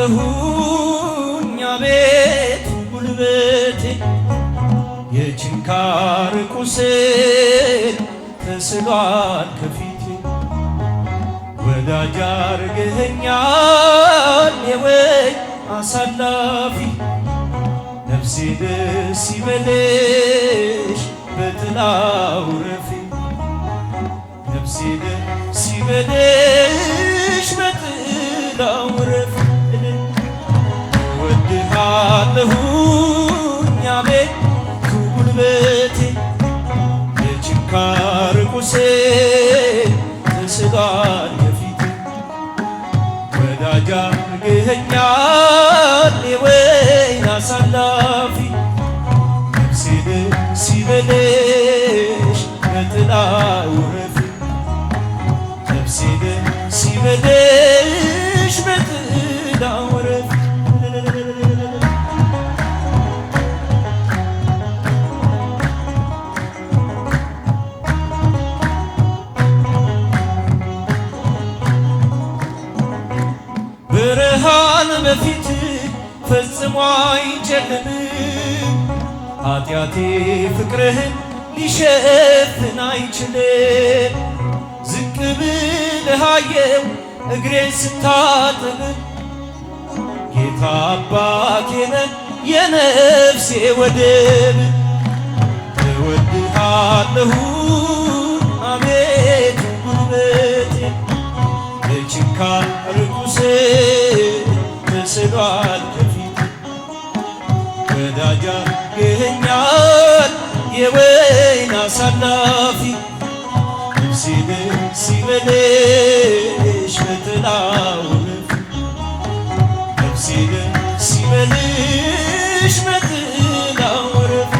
ወድሃለሁኝ አቤቱ ጉልበቴ የችንካር ቁስል ተስሏል ከፊቴ ወዳጅ አርገኸኛል የወይ አሳላፊ ነፍሴ ደስ ይበልሽ በጥላው ረፊ ነፍሴ ደስ ይበልሽ በጥላው ረፊ ወድሃለሁኝ አቤቱ ጉልበቴ የችንካር ቁስል ተስሏል ከፊቴ ወዳጅ አርገኸኛል የወይን አሳላፊ ነፍሴ ደስ ይበልሽ በጥላው ረፊ ነፍሴ ደስ ይበልሽ በጥላው ረፊ ብርሃን በፊት ፈጽሞ አይጨልምም ኃጢአቴ ፍቅርህን ሊሸፍን አይችልም ዝቅ ብለህ አየው እግሬን ስታጥብ ጌታ አባቴ ነህ የነፍሴ ወደብ እወድሃለሁ አቤቱ ጉልበቴ የችንካር ቁስል ተስሏል ከፊቴ ወዳጅ አርገኸኛል የወይን አሳላፊ ነፍሴ ደስ ይበልሽ በጥላው ረፊ ነፍሴ ደስ ይበልሽ በጥላው ረፊ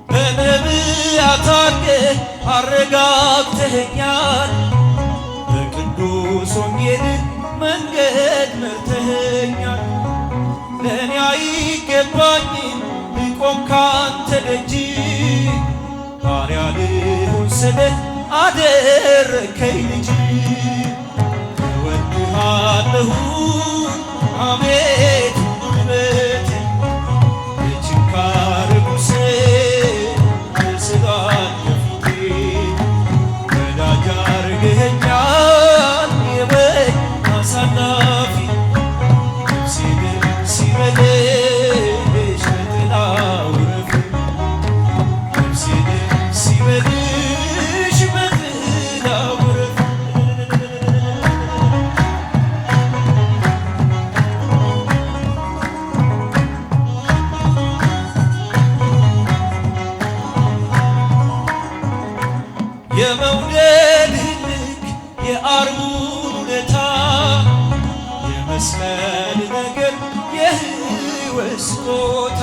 በነቢያት አድርገህ አረጋግተኸኛል በቅዱስ ወንጌል መንገድ መርተኸኛል ለእኔ አይገባኝም ልቆም ካንተ ደጅ ባሪያ ልሁን ስልህ አደረከኝ ልጅ እወድሃለሁ አቤቱ ጉልበቴ የችንካር ቁስል ተስሏል ከፊቴ ወዳጅ አርገኸኛል የወይን አሳላፊ ነፍሴ ደስ ይበልሽ በጥላው ረፊ ነፍሴ ደስ ይበልሽ በጥላው ረፊ የመውደድህ ልክ የአርቡን ውለታ የመስቀል ነገር የሕይወት ስጦታ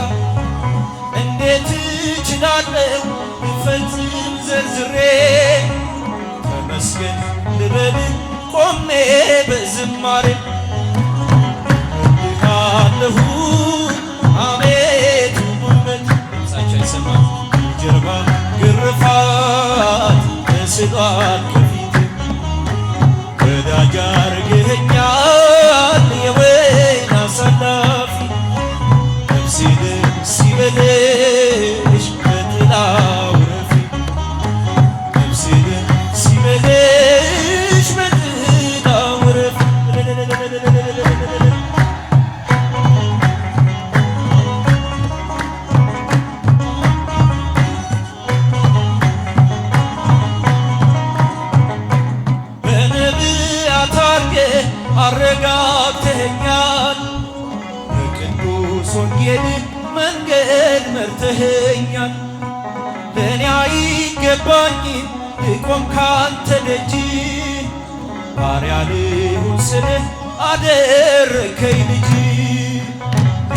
እንዴት እችላለሁ ልፈጽም ዘርዝሬ ተመስገን ልበልህ ቆሜ በዝማሬ እወድሃለሁ አቤቱ ጉልበቴ ድምፃቸው አይሰማም የጀርባ ግርፋት ተስሏል ከፊቴ ወዳጅ አርገኸኛል የወይን አሳላፊ ነፍሴ ደስ ይበልሽ በጥላው ረፊ ነፍሴ ደስ ይበልሽ በጥላው ረፊ በነቢያት አድርገህ አረጋግተኸኛል በቅዱስ ወንጌል መንገድ መርተኸኛል ለእኔ አይገባኝም ልቆም ካንተ ደጅ ባሪያ ልሁን ስልህ አደረከኝ ልጅ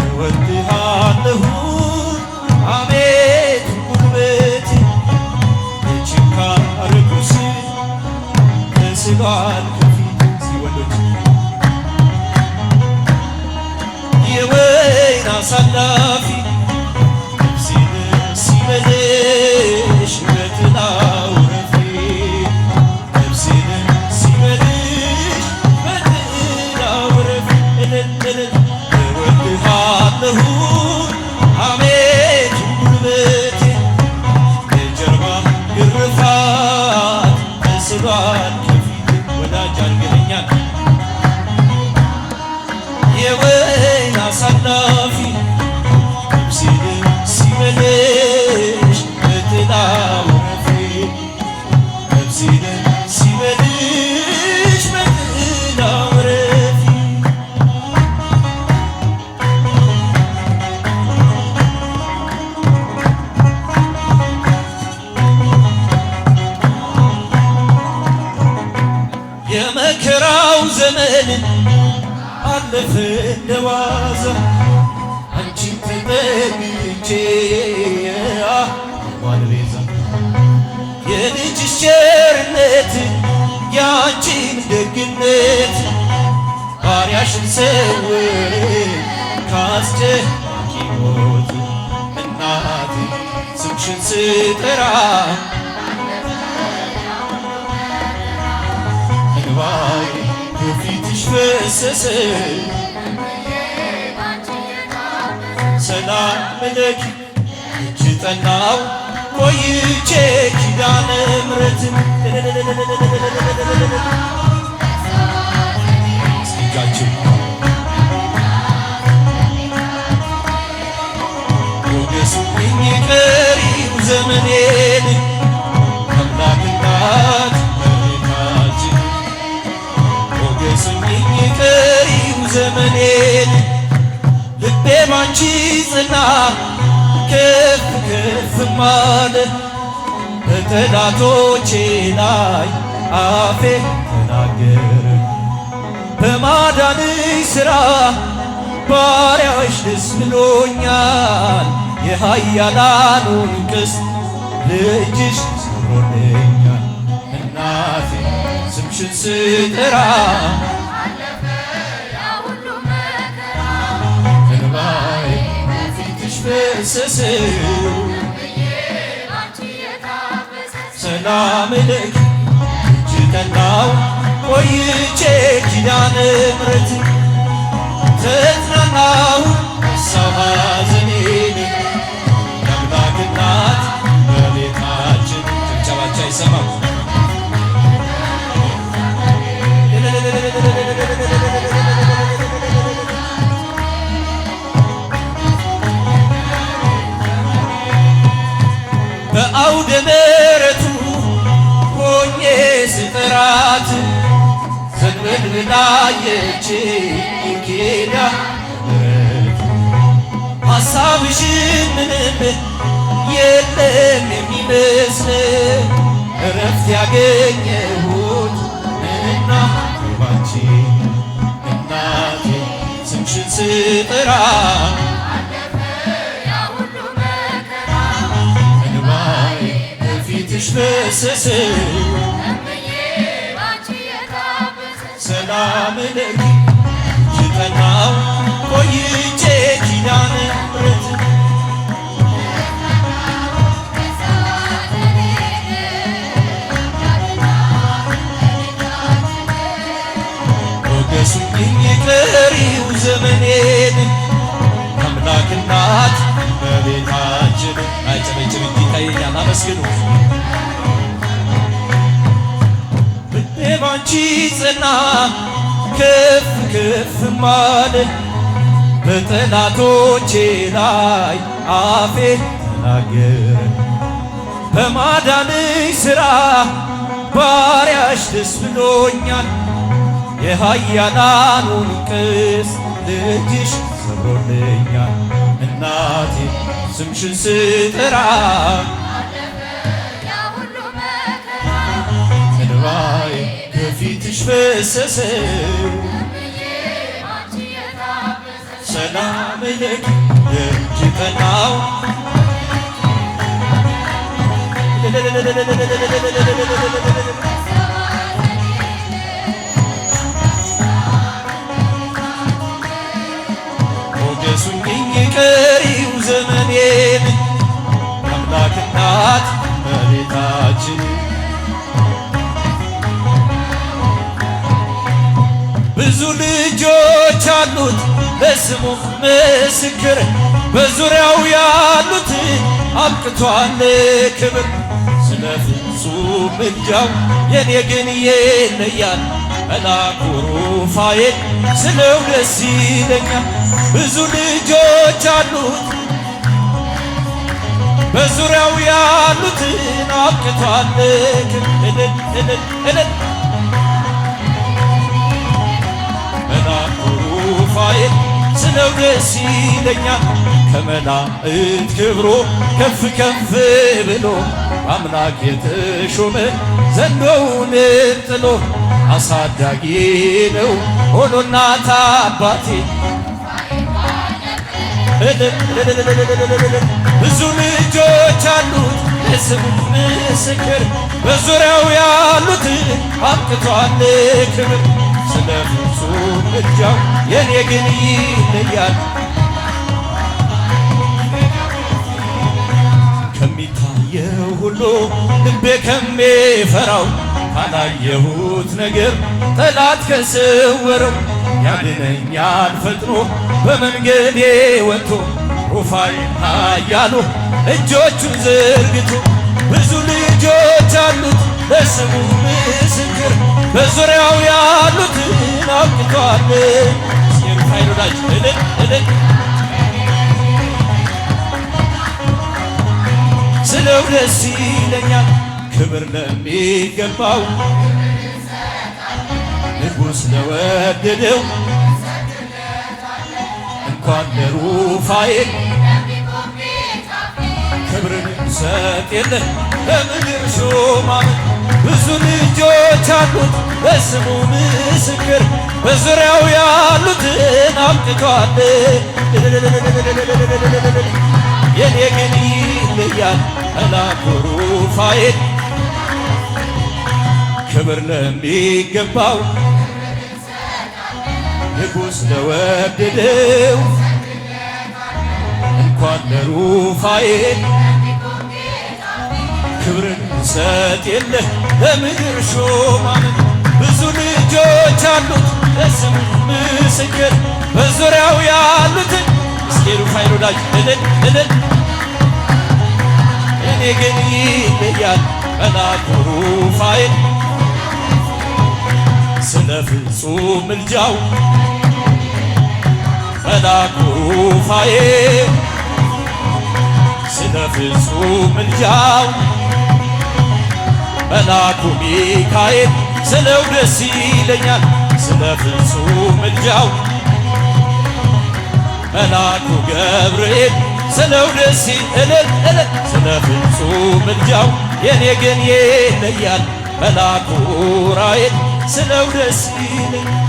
እወድሃለሁ አቤቱ ጉልበቴ የችንካር ቁስል ተስሏል ከፊቴ ወንዶች የወይን አሳላፊ ነፍሴን ደስ ይበልሽ በጥላው ረፊ ነፍሴን ደስ ይበልሽ በጥላው ረፊ እወድሃለሁ አቤቱ ጉልበቴ የጀርባ ግርፋት ተስሏል ከፊት ወዳጅ አድርገኸኛል የወይን አሳላፊ ነፍሴን ደስ ይበልሽ በጥላው ረፊ ነፍሴን ደስ ይበልሽ በጥላው ረፊ የመከራው ዘመን አለፈ እንደዋዛ አንቺን ተጠግቼ ዋልቤዛ የልጅሽ ቸርነት ያንቺን ደግነት ባሪያሽን ሰውር ካስጨናቂ ሞት እናቴ ስምሽን ስጠራ እንባዬ በፊትሽ ፈሰሰ ሰላም ለኪ እጅ ጠናው ቆይቼ ኪዳነ ምሕረትን እጃችን ሞገሱኝ ቀሪው ዘመኔን አምላክ እናት እመቤታችን ሞገሱኝ ቀሪው ዘመኔን ልቤ ባንቺ ጽና ከፍ ከፍ አለ በጠላቶቼ ላይ አፌ ተናገረ በማዳንሽ ሥራ ባሪያሽ ደስ ብሎኛል የኃያላኑን ቀስት ልጅሽ ሰብሮልኛል እናቴ ስምሽን ስጠራ እንባዬ በፊትሽ ፈሰሰ ሰላም ለኪ እጅ ጠናው ቆይቼ ኪዳነ ምሕረት ተጽናናሁ ረሳሁ ሐዘኔን የአምላክ እናት እመቤታችን ጭብጨባቸው አይሰማም በአውደ ምሕረቱ ሆኜ ስጠራት ዘንበል ብላ አየችኝ ኪዳነ ምሕረት ሐሳብሽን ምንም የለም የሚመስል እረፍት ያገኘሁት እናቴ ባንቺ እናቴ ስምሽን ስጠራ እንባዬ በፊትሽ ፈሰሰ ሰላም ለኪ እጅ ጠናው ቆይቼ ኪዳነ ምሕረት ሞገሱኝ ቀሪው ዘመኔን አምላክ እናት እመቤታችን አጨበጭብ እንጂ ይታየኛል አመስግኑ ልቤ ባንቺ ጸና ከፍ ከፍ አለ በጠላቶቼ ላይ አፌ ተናገረ በማዳንሽ ሥራ ባሪያሽ ደስ ብሎኛል የኃያላኑን ቀስት ልጅሽ ሰብሮልኛል እናቴ ስምሽን ስጠራ እንባዬ በፊትሽ ፈሰሰ ሰላም ለኪ እጅ ጠናው ልጆች አሉት ለስሙ ምስክር በዙሪያው ያሉትን አብቅቷል ክብር። ስለ ፍጹም ምልጃው የኔ ግን ይለያል መልአኩ ሩፋኤል ስለው ደስ ይለኛል። ብዙ ልጆች አሉት በዙሪያው ያሉትን አብቅቷል ክብር። መልአኩ ሩፋኤል ስለው ደስ ይለኛል። ከመላእክት ክብሮ ከፍ ከፍ ብሎ አምላክ የተሾመ ዘንዶውን ጥሎ አሳዳጊ ነው ሆኖ እናት አባቴ። ብዙ ልጆች አሉት ለስሙ ምስክር በዙሪያው ያሉትን አብቅቷል ክብር። ስለ ፍጹም ምልጃው የኔ ግን ይለያል ከሚታየው ሁሉ ልቤ ከሚፈራው ካላየሁት ነገር ጠላት ከሰወረው ያድነኛል ፈጥኖ በመንገዴ ወጥቶ ሩፋኤል ኃያሉ እጆቹን ዘርግቶ። ብዙ ልጆች አሉት ለስሙ ምስክር በዙሪያው ያሉትን አብቅቷል። ሩፋኤል ወዳጅ እልል ስለው ደስ ይለኛል። ክብር ለሚገባው ንጉሥ ለወደደው እንኳን ለሩፋኤል ክብርን ሰጥ የለ ለምድር ሾማምን። ብዙ ልጆች አሉት በስሙ ምስክር በዙሪያው ያሉትን አብቅቷል። የኔ ግን ይለያል መልአኩ ሩፋኤል ክብር ለሚገባው ንጉሥ ለወደደው እንኳን ለሩፋኤል ክብርን ሰጥ የለ ለምድር ሾማምን። ብዙ ልጆች አሉት ለስሙ ምስክር በዙሪያው ያሉትን እስኪ ሩፋኤል ወዳጅ እልል እኔ ግን ይለያል መልአኩ ሩፋኤል ስለ ፍጹም ምልጃው መልአኩ ሩፋኤል ስለ ፍጹም ምልጃው መልአኩ ሚካኤል ስለው ደስ ይለኛል። ስለ ፍጹም ምልጃው መልአኩ ገብርኤል ስለው ደስ እልል ስለ ፍጹም ምልጃው የኔ ግን ይለያል መልአኩ ኡራኤል ስለው ደስ ይለኛል።